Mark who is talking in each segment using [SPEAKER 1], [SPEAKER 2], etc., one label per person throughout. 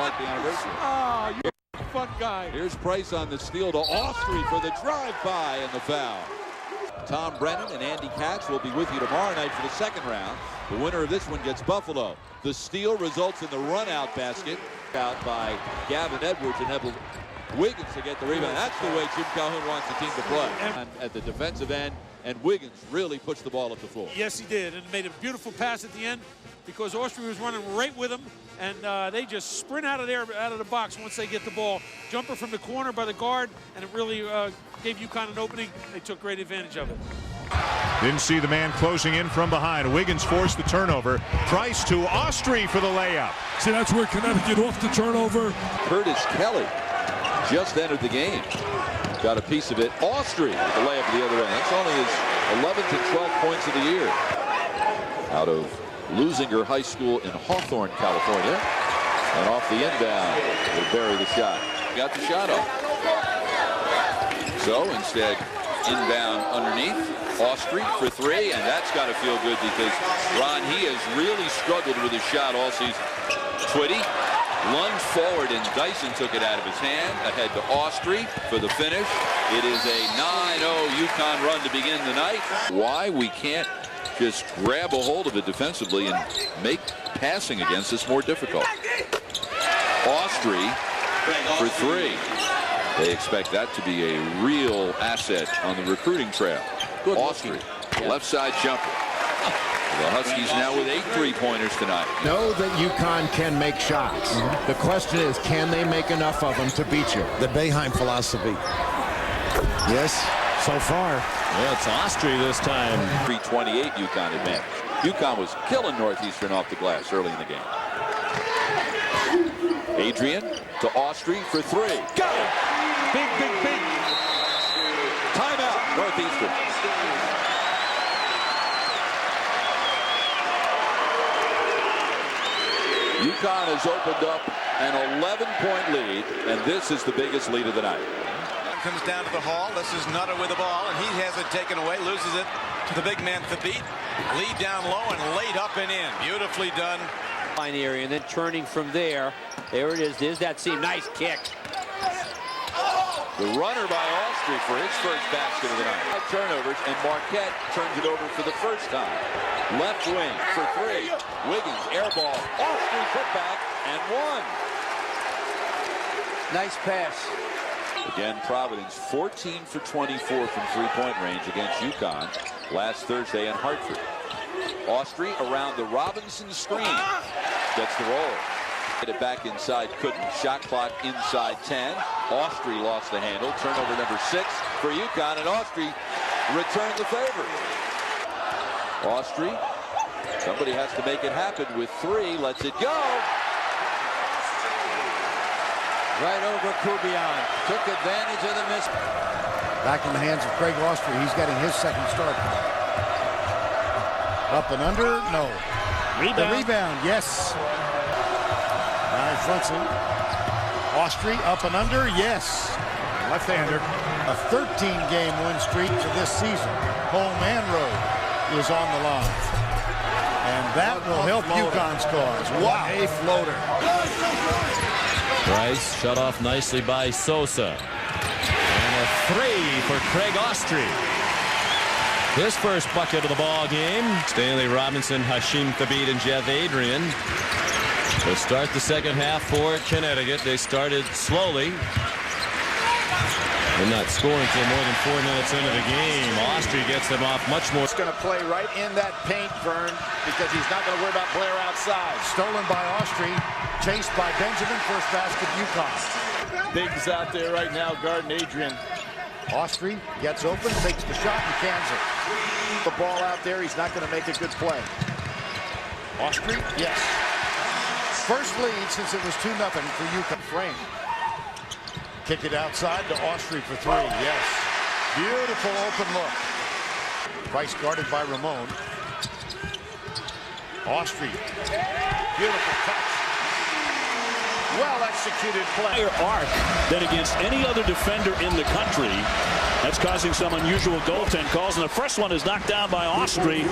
[SPEAKER 1] mark the anniversary.
[SPEAKER 2] Oh, you're a fun guy.
[SPEAKER 1] Here's Price on the steal to Austrie for the drive-by and the foul. Tom Brennan and Andy Katz will be with you tomorrow night for the second round. The winner of this one gets Buffalo. The steal results in the run-out basket out by Gavin Edwards and Neville Wiggins to get the rebound. That's the way Jim Calhoun wants the team to play. And at the defensive end, and Wiggins really pushed the ball up the floor.
[SPEAKER 2] Yes, he did, and made a beautiful pass at the end because Austrie was running right with him, and they just sprint out of the box once they get the ball. Jumper from the corner by the guard, and it really gave UConn an opening. They took great advantage of it.
[SPEAKER 3] Didn't see the man closing in from behind. Wiggins forced the turnover. Price to Austrie for the layup.
[SPEAKER 4] See, that's where Connecticut off the turnover.
[SPEAKER 1] Curtis Kelly just entered the game. Got a piece of it. Austrie with the layup at the other end. That's only his 11th and 12th points of the year. Out of Lusinger High School in Hawthorne, California. And off the inbound, they bury the shot. Got the shot up. So instead, inbound underneath. Austrie for three, and that's got to feel good because Ron, he has really struggled with his shot all season. Twitty lunged forward, and Dyson took it out of his hand. Ahead to Austrie for the finish. It is a 9-0 UConn run to begin the night. Why we can't just grab a hold of it defensively and make passing against us more difficult. Austrie for three. They expect that to be a real asset on the recruiting trail. Good Austrie, left side jumper. The Huskies now with 8 3-pointers tonight.
[SPEAKER 5] Know that UConn can make shots. The question is, can they make enough of them to beat you?
[SPEAKER 6] The Boeheim philosophy. Yes, so far.
[SPEAKER 7] Yeah, it's Austrie this time.
[SPEAKER 1] 3:28 UConn advantage. UConn was killing Northeastern off the glass early in the game. Adrian to Austrie for three. Got it! Big, big, big. Timeout, Northeastern. UConn has opened up an 11-point lead, and this is the biggest lead of the night.
[SPEAKER 8] Comes down to the Hall. This is Nutter with the ball, and he has it taken away, loses it to the big man Thabit. Lead down low and laid up and in. Beautifully done.
[SPEAKER 9] Line area, and then turning from there. There it is. There's that seam. Nice kick.
[SPEAKER 1] The runner by Austrie for his first basket of the night. Turnovers, and Marquette turns it over for the first time. Left wing for three. Wiggins, air ball. Austrie put back and one.
[SPEAKER 9] Nice pass.
[SPEAKER 1] Again, Providence 14 for 24 from three-point range against UConn last Thursday in Hartford. Austrie around the Robinson screen. Gets the roll. Get it back inside, couldn't. Shot clock inside 10. Austrie lost the handle. Turnover number 6 for UConn, and Austrie returned the favor. Austrie, somebody has to make it happen with three. Lets it go.
[SPEAKER 9] Right over Kubion. Took advantage of the miss.
[SPEAKER 6] Back in the hands of Craig Austrie. He's getting his second start. Up and under? No.
[SPEAKER 4] Rebound.
[SPEAKER 6] The rebound, yes. Fronson. Austrie up and under, yes.
[SPEAKER 3] Left-hander.
[SPEAKER 6] A 13-game win streak to this season. Home and road is on the line. And that will help UConn's cause. What a floater.
[SPEAKER 7] Price shut off nicely by Sosa. And a three for Craig Austrie. His first bucket of the ball game. Stanley Robinson, Hashim Thabit, and Jeff Adrian. To start the second half for Connecticut. They started slowly. They're not scoring until more than 4 minutes into the game. Austrie gets them off much more.
[SPEAKER 8] He's going to play right in that paint, Vern, because he's not going to worry about Blair outside.
[SPEAKER 6] Stolen by Austrie. Chased by Benjamin. First basket, UConn.
[SPEAKER 8] Biggs out there right now guarding Adrian.
[SPEAKER 6] Austrie gets open, takes the shot, and cans it.
[SPEAKER 8] The ball out there, he's not going to make a good play.
[SPEAKER 6] Austrie, yes. First lead since it was 2-0 for UConn. Frame. Kick it outside to Austrie for three. Yes. Beautiful open look. Price guarded by Ramon. Austrie. Beautiful touch. Well executed play.
[SPEAKER 4] Arc than against any other defender in the country. That's causing some unusual goaltend calls, and the first one is knocked down by Austrie.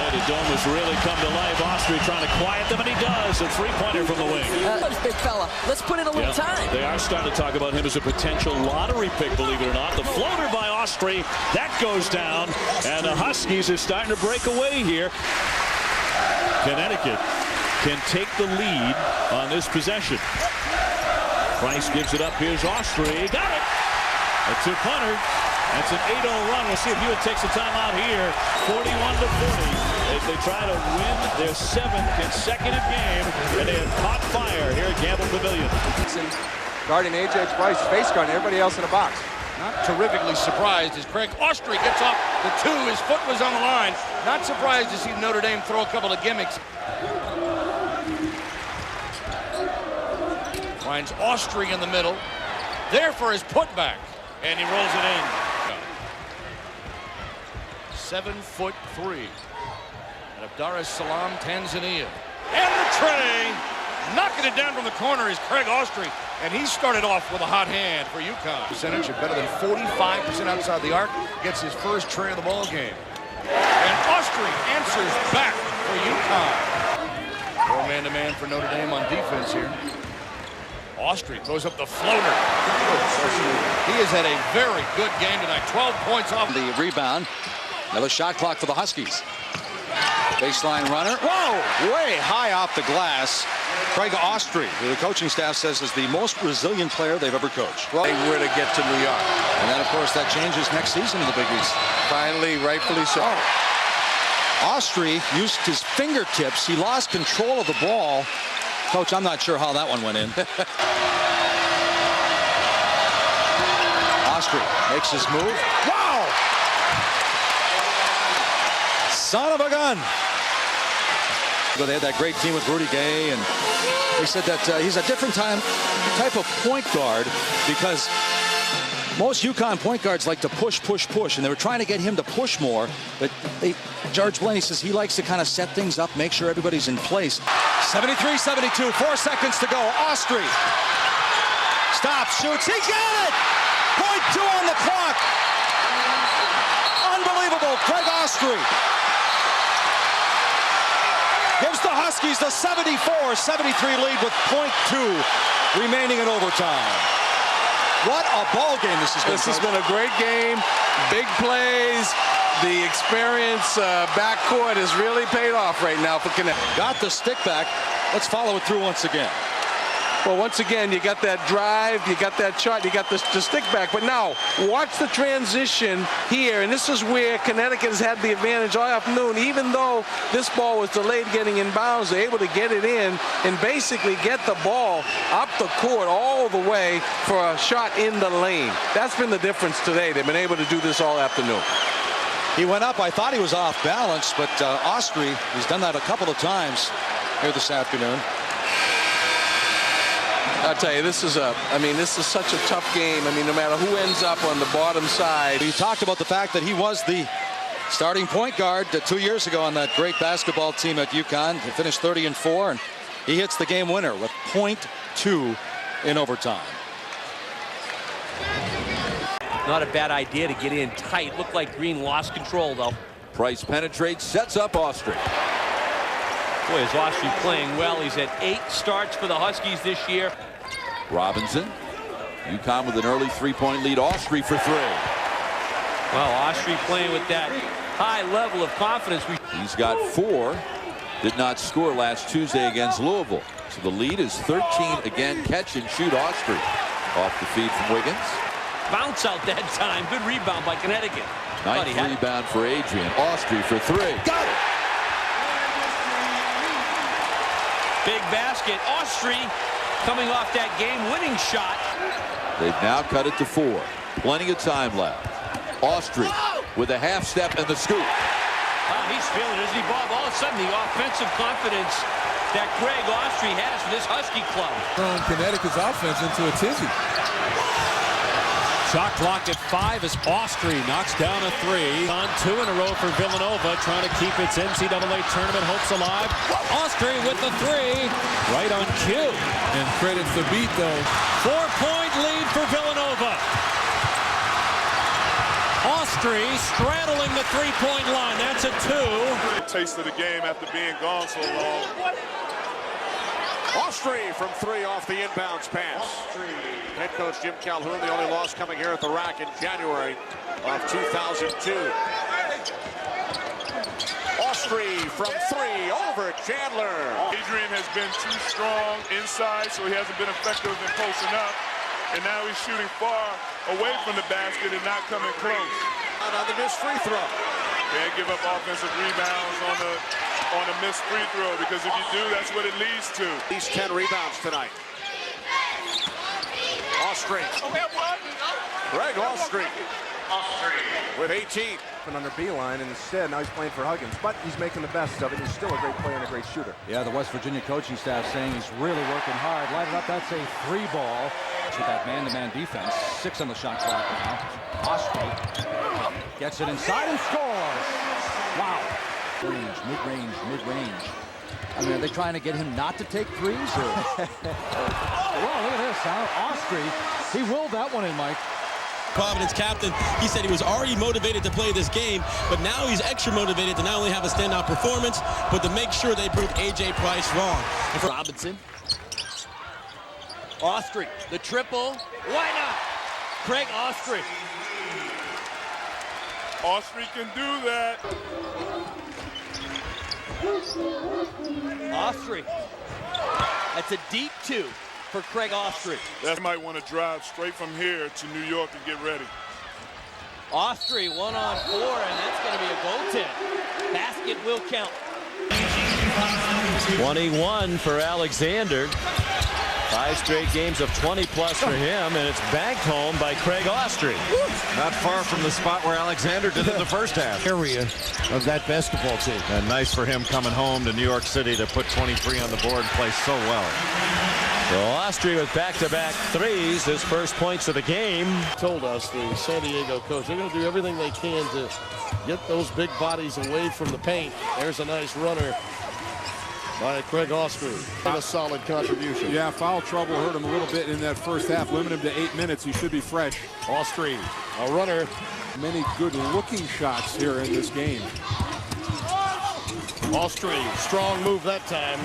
[SPEAKER 1] That
[SPEAKER 4] the dome has really come to life. Austrie trying to quiet them, and he does. A three-pointer from the wing.
[SPEAKER 10] Big fella. Let's put in a little time.
[SPEAKER 4] They are starting to talk about him as a potential lottery pick, believe it or not. The floater by Austrie, that goes down, and the Huskies are starting to break away here. Connecticut can take the lead on this possession. Price gives it up. Here's Austrie. Got it. A two-punter. That's an 8-0 run. We'll see if Hewitt takes a timeout here. 41-40 as they try to win their 7th consecutive game, and they have caught fire here at Gamble Pavilion.
[SPEAKER 11] Guarding A.J. Price, face guarding everybody else in the box.
[SPEAKER 6] Not terrifically surprised as Craig Austrie gets up the 2. His foot was on the line. Not surprised to see Notre Dame throw a couple of gimmicks. Finds Austrie in the middle. There for his putback. And he rolls it in. 7'3". And Abdar Salam, Tanzania. And the tray. Knocking it down from the corner is Craig Austrie. And he started off with a hot hand for UConn. Percentage of better than 45% outside the arc. Gets his first tray of the ball game. And Austrie answers back for UConn. More man-to-man for Notre Dame on defense here. Austrie throws up the floater. He has had a very good game tonight. 12 points off
[SPEAKER 12] the rebound. Another shot clock for the Huskies. Baseline runner. Whoa! Way high off the glass. Craig Austrie, who the coaching staff says is the most resilient player they've ever coached.
[SPEAKER 6] Well, they were to get to New York.
[SPEAKER 12] And then, of course, that changes next season in the Big East.
[SPEAKER 6] Finally, rightfully so.
[SPEAKER 12] Austrie used his fingertips. He lost control of the ball. Coach, I'm not sure how that one went in. Austrie makes his move. Wow! Son of a gun! They had that great team with Rudy Gay, and they said that he's a different type of point guard because most UConn point guards like to push, and they were trying to get him to push more, but George Blaney says he likes to kind of set things up, make sure everybody's in place. 73-72, 4 seconds to go. Austrie stops, shoots, he got it! .2 on the clock. Unbelievable, Craig Austrie gives the Huskies the 74-73 lead with .2 remaining in overtime. What a ball game this has been.
[SPEAKER 11] This has been a great game. Big plays. The experience backcourt has really paid off right now for Connecticut.
[SPEAKER 12] Got the stick back. Let's follow it through once again.
[SPEAKER 11] Well, once again, you got that drive, you got that shot, you got the stick back. But now, watch the transition here. And this is where Connecticut has had the advantage all afternoon. Even though this ball was delayed getting in bounds, they're able to get it in and basically get the ball up the court all the way for a shot in the lane. That's been the difference today. They've been able to do this all afternoon.
[SPEAKER 12] He went up. I thought he was off balance, but Austrie, he's done that a couple of times here this afternoon.
[SPEAKER 11] I'll tell you, this is such a tough game. I mean, no matter who ends up on the bottom side.
[SPEAKER 12] You talked about the fact that he was the starting point guard 2 years ago on that great basketball team at UConn. He finished 30-4, and he hits the game winner with .2 in overtime.
[SPEAKER 9] Not a bad idea to get in tight. Looked like Green lost control, though.
[SPEAKER 1] Price penetrates, sets up Austrie.
[SPEAKER 9] Boy, is Austrie playing well. He's had 8 starts for the Huskies this year.
[SPEAKER 1] Robinson. UConn with an early 3-point lead. Austrie for 3.
[SPEAKER 9] Well, Austrie playing with that high level of confidence.
[SPEAKER 1] He's got 4. Did not score last Tuesday against Louisville. So the lead is 13 again. Catch and shoot Austrie. Off the feed from Wiggins.
[SPEAKER 9] Bounce out that time. Good rebound by Connecticut.
[SPEAKER 1] Nice rebound for Adrian. Austrie for 3.
[SPEAKER 9] Got it! Big basket. Austrie coming off that game-winning shot.
[SPEAKER 1] They've now cut it to 4. Plenty of time left. Austrie with a half step and the scoop.
[SPEAKER 9] He's feeling it, isn't he, Bob? All of a sudden, the offensive confidence that Craig Austrie has for this Husky club.
[SPEAKER 13] Throwing Connecticut's offense into a tizzy.
[SPEAKER 4] Shot clock at 5 as Austrie knocks down a 3. On 2 in a row for Villanova, trying to keep its NCAA tournament hopes alive. Austrie with the 3, right on cue.
[SPEAKER 13] And credit the beat, though.
[SPEAKER 4] 4-point lead for Villanova.
[SPEAKER 9] Austrie straddling the three-point line. That's a 2.
[SPEAKER 3] Taste of the game after being gone so long.
[SPEAKER 6] Austrie from 3 off the inbounds pass. Head coach Jim Calhoun, the only loss coming here at the rack in January of 2002. Austrie from 3 over Chandler.
[SPEAKER 3] Adrian has been too strong inside, so he hasn't been effective in posting up. And now he's shooting far away from the basket and not coming close.
[SPEAKER 6] Out on the missed free throw.
[SPEAKER 3] Can't give up offensive rebounds on a missed free throw, because if you do, that's what it leads to.
[SPEAKER 6] At least 10 rebounds tonight. Austrie. Greg Austrie with 18.
[SPEAKER 14] Under B-line, and instead now he's playing for Huggins, but he's making the best of it. He's still a great player and a great shooter.
[SPEAKER 12] Yeah, the West Virginia coaching staff saying he's really working hard. Light it up, that's a 3 ball. With that man-to-man defense, 6 on the shot clock now. Austrie gets it inside and scores. Wow. Mid-range. I mean, are they trying to get him not to take threes? Or? Well, look at this, huh? Austrie, he willed that one in, Mike.
[SPEAKER 15] Providence captain, he said he was already motivated to play this game, but now he's extra motivated to not only have a standout performance, but to make sure they prove A.J. Price wrong.
[SPEAKER 9] And for Robinson. Austrie, the triple. Why not? Craig Austrie.
[SPEAKER 3] Austrie can do that.
[SPEAKER 9] Austrie. That's a deep 2 for Craig Austrie.
[SPEAKER 3] That might want to drive straight from here to New York and get ready.
[SPEAKER 9] Austrie 1-on-4, and that's going to be a goaltend. Basket will count.
[SPEAKER 7] 21 for Alexander. 5 straight games of 20-plus for him, and it's banked home by Craig Austrie.
[SPEAKER 5] Not far from the spot where Alexander did in the first half. Area of that basketball team. And nice for him coming home to New York City to put 23 on the board and play so well.
[SPEAKER 7] So Austrie with back-to-back threes, his first points of the game.
[SPEAKER 16] Told us, the San Diego coach, they're going to do everything they can to get those big bodies away from the paint. There's a nice runner by Craig Austrie. A solid contribution.
[SPEAKER 13] Yeah, foul trouble hurt him a little bit in that first half. Limit him to 8 minutes. He should be fresh.
[SPEAKER 16] Austrie, a runner.
[SPEAKER 13] Many good-looking shots here in this game.
[SPEAKER 16] Austrie, strong move that time.